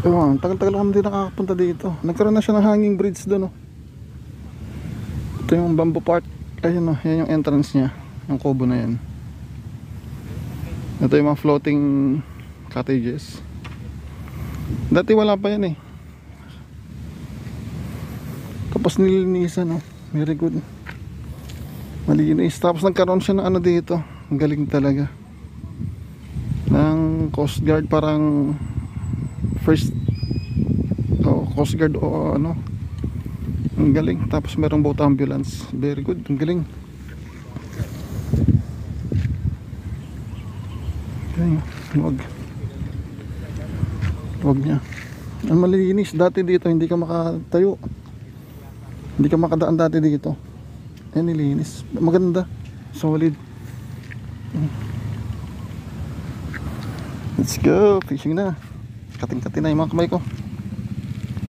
Oh, tagal-tagal ako hindi nakakapunta dito. Nagkaroon na siya ng hanging bridge doon, oh. Ito yung bamboo park. Ayun, oh, yan yung entrance niya. Yung kubo na yan. Ito yung mga floating cottages. Dati wala pa yan eh. Tapos nilinisan, oh. Very good. Malinis. Tapos nagkaroon siya ng ano dito. Ang galing talaga. Ng Coast Guard, parang first Coast Guard o ano. Ang galing. Tapos merong boat ambulance. Very good. Ang galing. Wag niya. Ang malinis. Dati dito hindi ka makatayo. Hindi ka makadaan dati dito. Ayan, nilinis. Maganda. Solid. Let's go. Fishing na. Kating-kating na yung mga kamay ko.